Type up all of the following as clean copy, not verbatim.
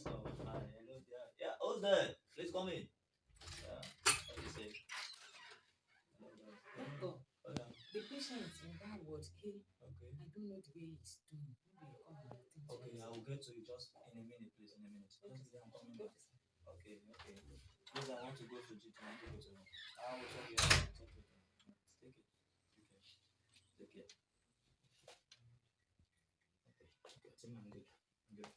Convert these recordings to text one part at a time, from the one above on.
What's up? Hi, hello there. Yeah, who's there? Please come in. Yeah, what do you say? Hello there. Doctor, Oh, yeah. the patient in that ward, Okay. I don't know the way he's doing. Maybe you come and attend to Okay, it. I will get to you just in a minute, please. In a minute. Just Okay, be there, I'm coming okay, back. sir. Okay, okay. Please, I want to go to GT. I want to go to. I will talk here. I will talk later. Take it. Okay. Take it. Okay. Okay. I think I'm good. I'm good. Okay.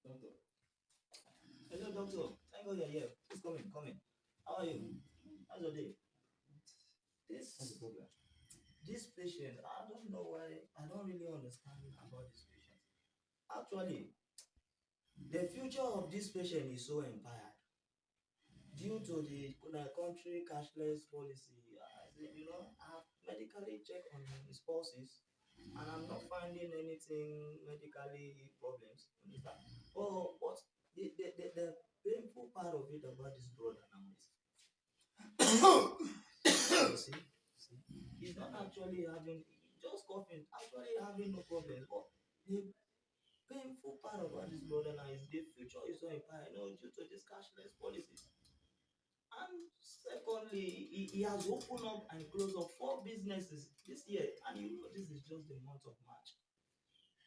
Doctor. Hello, doctor. Thank God you're here. Please come in. Come in. How are you? How's your day? This. What's the problem? This patient, I don't know why. I don't really understand about this patient. Actually, the future of this patient is so empowered due to the country cashless policy. I've medically checked on his pulses, and I'm not finding anything medically problems. Understand? Oh, but the painful part of it about this brother now is, see, he's not actually having, just coughing, actually having no problems. But the painful part about this brother now is the future is so empire, due to this cashless policies. And secondly, he has opened up and closed up 4 businesses this year. And this is just the month of March.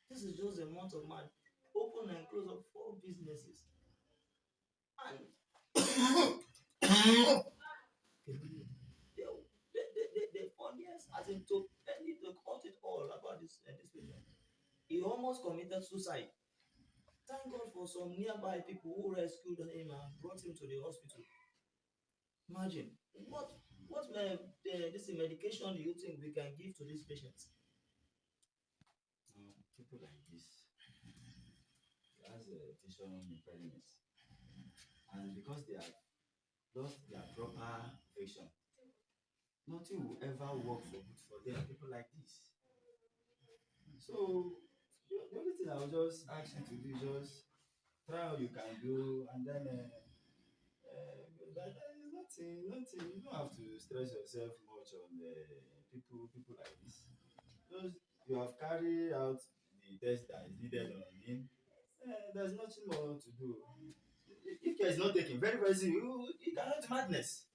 This is just the month of March. Open and close up 4 businesses. And the funniest, as in to tell you to cut it all about this patient. He almost committed suicide. Thank God for some nearby people who rescued him and brought him to the hospital. Imagine what this medication do you think we can give to these patients? People like this has a vision impediments, and because they have lost their proper vision, nothing will ever work for good for them. People like this. So the only thing I will just ask you to do is just try how you can do, and then that is nothing. You don't have to stress yourself much on people like this. Just you have carried out the test that is needed on him. There's nothing more to do. If care is not taken, very very soon you cannot madness.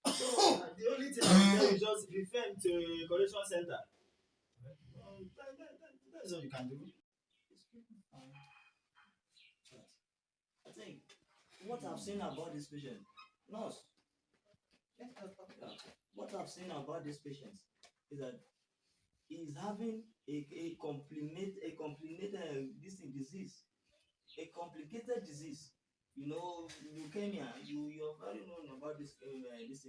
So the only thing I will tell you is just refer him to a correction center. That's all you can do. Um, I think what I've seen about this patient, nurse, Yes, doctor. what I've seen about this patient is that he's having a complicated disease, a complicated disease. Leukemia. You're very known about disease,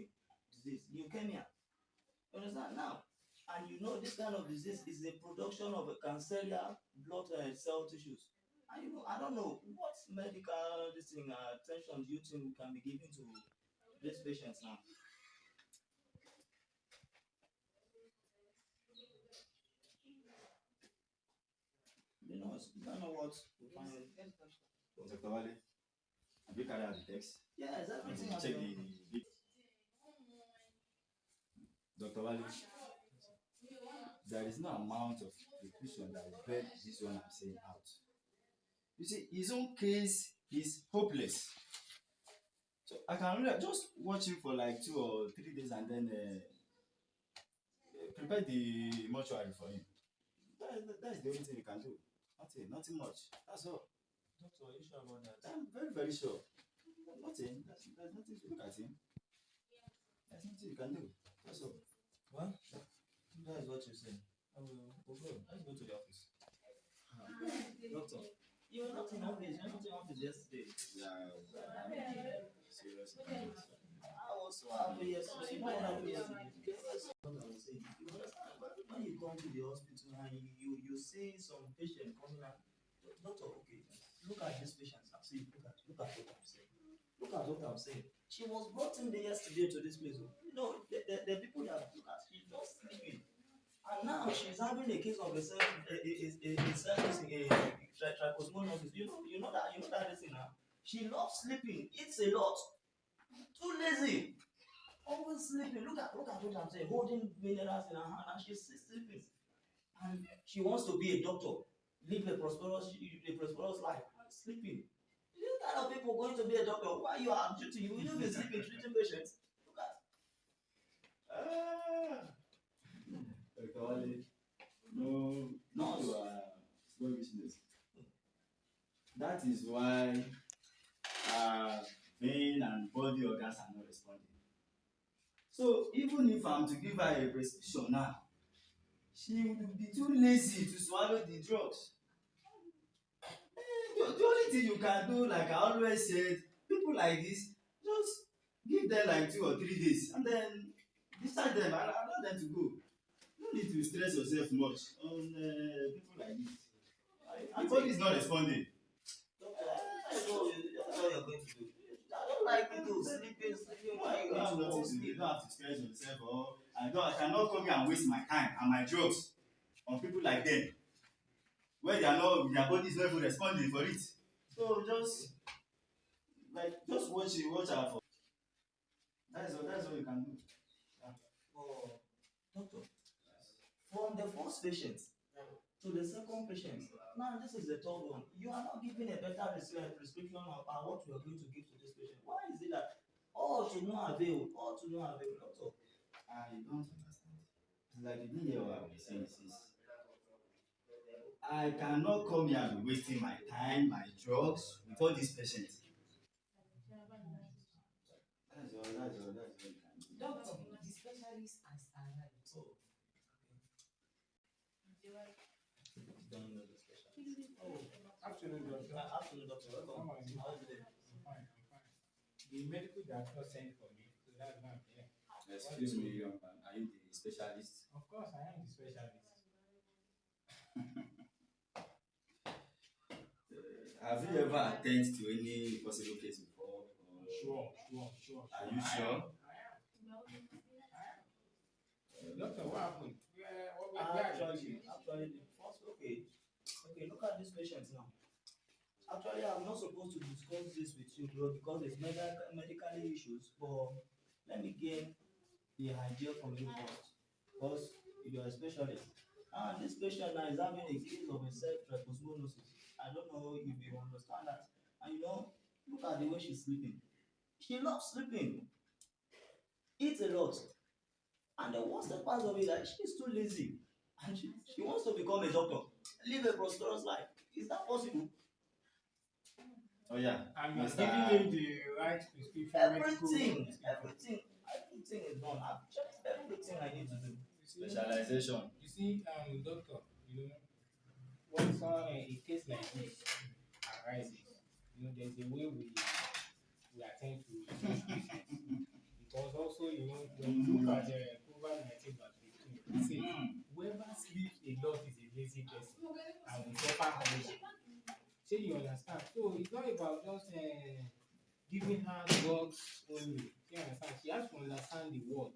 leukemia. You understand now? And this kind of disease is a production of a cancerous blood cell tissues. And I don't know what medical attention do you think we can be giving to these patients now? You don't know what we Yes, find. yes, doctor. Dr. Wale, have you carried out the text? Yes, everything has Check been. the Dr. Wale. There is no amount of recruitment that will bear this one I'm saying out. You see, his own case is hopeless. So I can really just watch him for like 2 or 3 days and then prepare the mortuary for him. That's the only thing you can do. Nothing much. That's all. Doctor, are you sure about that? I'm very, very sure. Nothing. There's nothing to look at him. There's nothing you can do. That's all. Well, that is what you say. We'll go. Let's go to the office. Doctor, you were not in office. You were not in office yesterday. Yeah. Serious. I was so happy yesterday. You know what happened yesterday? That's what I was saying. You understand? When you come to the hospital and you see some patient coming out, doctor, okay, look at this patient. I'm saying, look at what I'm saying. Look at what I'm saying. She was brought in there yesterday to this place. You know, the people that look at, she's just sleeping. And now she's having a case of a trichosmosis. You know that thing now. She loves sleeping, eats a lot, too lazy, always sleeping. Look at what I'm saying, holding minerals in her hand and she's still sleeping. And she wants to be a doctor, live a prosperous life, sleeping. These kind of people going to be a doctor, why you are duty? You will be sleeping, treating patients. Look at. No, slow business. That is why vein and body organs are not responding. So even if I'm to give her a prescription now, she would be too lazy to swallow the drugs. The only thing you can do, like I always said, people like this, just give them like 2 or 3 days and then discharge them and allow them to go. You don't need to stress yourself much on people like this. The body is not responding. That's what you're going to do. I don't like people sleeping. Why you don't have to sleep. You don't have to stress yourself. Or I cannot come here and waste my time and my drugs on people like them, where their body is not even responding for it. So just watch out for. That's all you can do. Oh, doctor, from the first patient to the second patient, now this is the third one. You are not giving a better prescription about what you are going to give to this patient. Why is it that all to no avail, doctor? I don't understand. It's like you didn't hear what I was saying since. I cannot come here and be wasting my time, my drugs with all these patients. That's all you can do. Doctor, the specialist has arrived. Oh, don't know the specialist. Oh, Afternoon, doctor. afternoon, doctor. How Welcome. are you? How is it? I'm fine. The medical doctor sent for me, so that's why I'm here. Excuse me, young man. Are you the specialist? Of course, I am the specialist. Have you ever attended to any possible case before? Sure. Are you sure? I am. Doctor, what happened? Where are you? Actually, the first, okay, look at this patient now. Actually, I'm not supposed to discuss this with you, bro, because it's medical issues. But let me gain the idea from you first, because you are a specialist. And this patient now is having a case of a self-trichosmosis. I don't know if you understand that. And look at the way she's sleeping. She loves sleeping. Eats a lot. And the worst part of it is that she's too lazy. And she wants to become a doctor. Live a prosperous life. Is that possible? Oh yeah. I'm Mr. giving him the right prescription. Everything is done. I've checked everything I need to do. Specialization. You see, doctor, once a case like this arises, there's a way we attend to such cases. Because also, when you look at COVID-19 vaccine, it says whoever sleeps a lot is a lazy person and will suffer hunger. Say you understand? So it's not about just giving her drugs only. You understand? She has to understand the word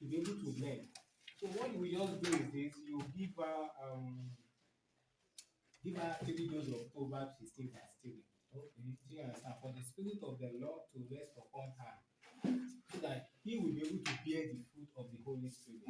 to be able to learn. So what you will just do is this: you give her 3 doses of Proverbs 16 verse 3. Okay, so you understand? For the spirit of the Lord to rest upon her, so that he will be able to bear the fruit of the Holy Spirit.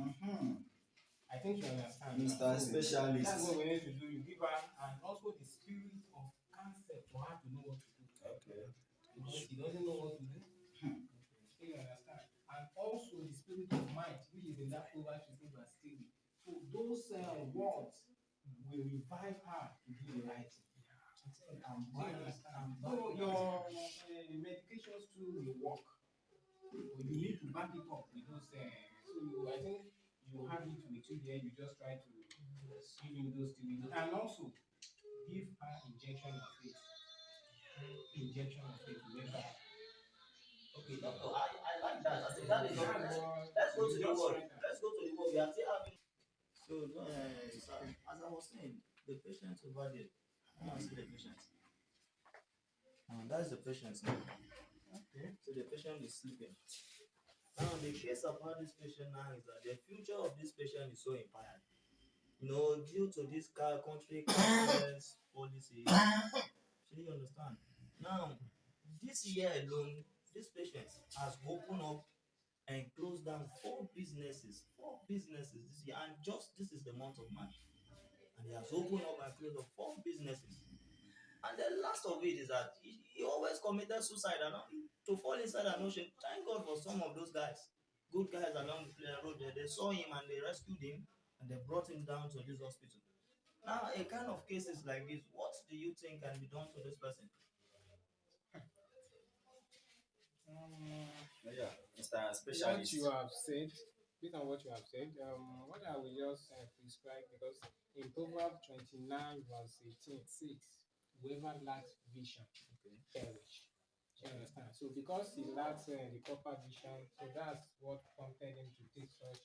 I think you understand. Mr. Specialist. That's what we need to do. You give her, and also the spirit of cancer for her to know what to do. Okay. Because she doesn't know what to do. Okay. So you understand. And also the spirit of mind, which is in that Proverbs 16 verse 3. So those words will revive her to do the right thing. I'm Do you buying. understand? I'm So buying. your medications too will work, but you need to back it up with those. I think you have it with you there. You just try to give him those things, and also give her injection of it. Injection of it to make her. Okay, Doctor, I like that. I think that is that's okay. what Let's go to you the just word. write that. Let's go to the word. We are still having. So, sir, as I was saying, the patient over there. I see the patient. That's the patient now. Okay. So the patient is sleeping. Now, the case about this patient now is that the future of this patient is so impaired. Due to this country cashless policy. So you understand? Now, this year alone, this patient has opened up and closed down 4 businesses. 4 businesses this year, and just this is the month of March. And he has opened up and closed up 4 businesses. And the last of it is that he always committed suicide and to fall inside an ocean. Thank God for some of those guys, good guys along the road there. They saw him and they rescued him and they brought him down to this hospital. Now, a kind of cases like this, what do you think can be done to this person? Yeah, Mr. What Specialist. you have said, based on what you have said, what I will just prescribe, because in Proverbs 29 verse 18 6, whoever lacks vision perish. You understand? So because he lacks the proper vision, so that's what prompted him to take such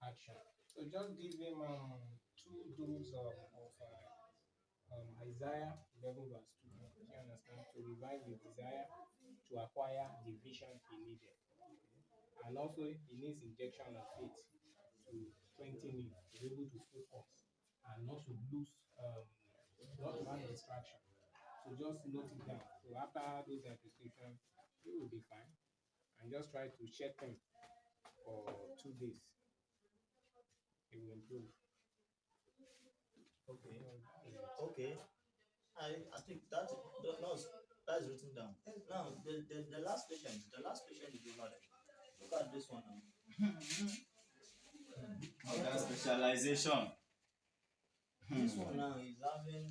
action. So just give him 2 doses of Isaiah 11 verse 2. You understand? To revive his desire to acquire the vision he needed. And also he needs injection of faith to strengthen him to be able to focus and not to lose, not to have distraction. So just note it down. So after those prescription, he will be fine. And just try to check him for 2 days. It will improve. Okay. Okay. I think that's written down. Now the last patient is over there. Look at this one now. That specialization. This one now is having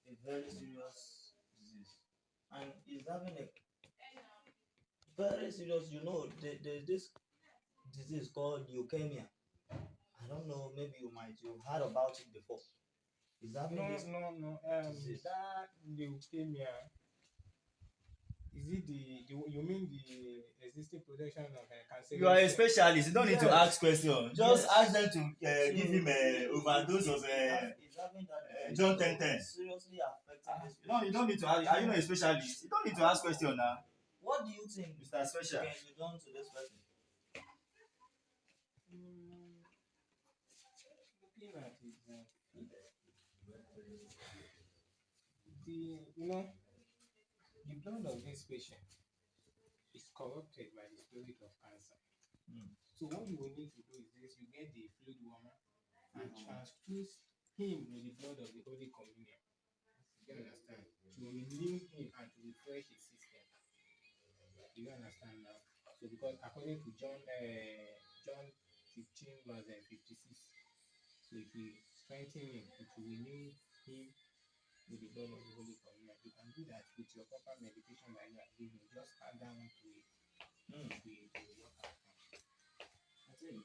a very serious disease, and he's having a very serious. There's this disease called leukemia. I don't know. Maybe you've heard about it before. He's having this No. disease. That leukemia, is it you mean the existing production of cancer? You are a specialist. You don't need to Yes. ask questions. Just Yes. ask them to give him an overdose of He's having that disease. John 10:10. Seriously affecting this No, you don't need to ask. Are you not a specialist? You don't need to ask questions now, What do you think Mr. Special. can be done to this person? Looking at it, the blood of this patient is corrupted by the spirit of cancer. So what you will need to do is this: you get the fluid warmer and transfuse him with the blood of the Holy Communion. You understand? To renew him and to refresh his system. You understand now? So because according to John 15 verse 56, so if we strengthen him, it will renew him with the blood of the Holy Communion. You can do that with your proper medication that you are giving. Just add that one to it. It will work out. That's it.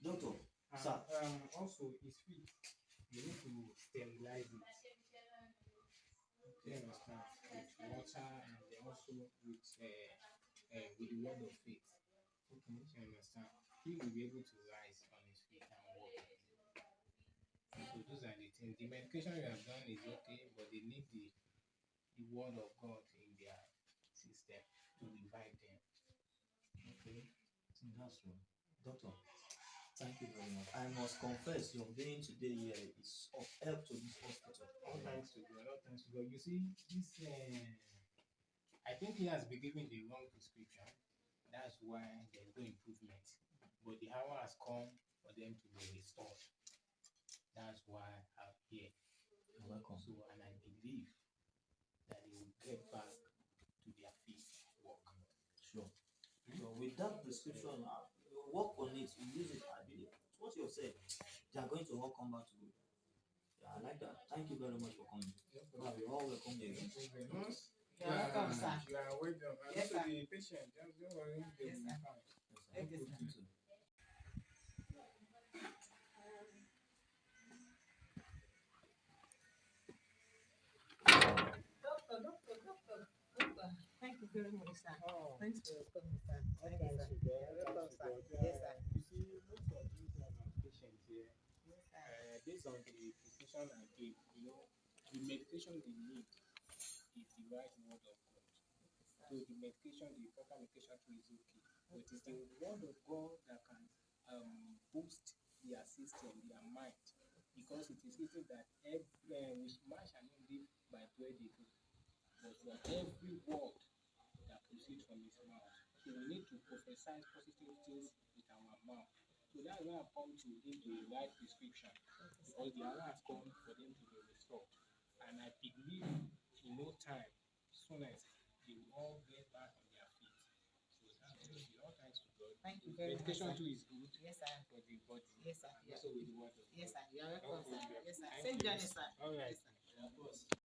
Doctor, And, sir. also his feet, you need to sterilize it. You understand? With water and also with the word of faith. Okay. You understand? He will be able to rise on his feet and walk. So those are the things. The medication you have done is okay, but they need the word of God in their system to revive them. Okay, that's true. Doctor, thank you very much. I must confess, your being today here is of help to this hospital. All thanks to God. All thanks to God. You see, this I think he has been given the wrong prescription. That's why there's no improvement. But the hour has come for them to be restored. That's why I'm here. You're welcome. So, and I believe that they will get back to their feet work. Sure. So with that prescription, you work on it, you use it, I believe. What you said, they are going to all come back to you. Yeah, I like that. Thank you very much for coming. You're all welcome here. You're welcome, sir. You are welcome. And Yes, also sir. the patient, don't worry, they Yes, will be sir. fine. Thank you, sir. Doctor. Thank you very much, sir. Oh, Thanks for coming, sir. Thank thanks you, to sir. God. You're welcome, Thanks to sir. God. Yes, sir. You see, most of these patients here, Yes, sir. based on the prescription I gave, the medication they need is the right word of God. So the medication, the proper medication too is okay. But it's the word of God that can boost their system, their mind. Because it is written that man shall not live by bread alone, but for every word that proceeds from his mouth. So we need to prophesy positive things with our mouth. So that's why I've come to give the right prescription. Because the hour has come for them to be restored. And I believe in no time, soon as they will all get back on their feet. So that's just all thanks to God. Thank you very much, Medication sir. too is good Yes, sir. for the body. Yes, sir. Also with the word of God. Yes, sir. You're welcome, sir. Yes, sir. Thank Same you. journey, sir. All right. Yes, sir. Yeah, boss.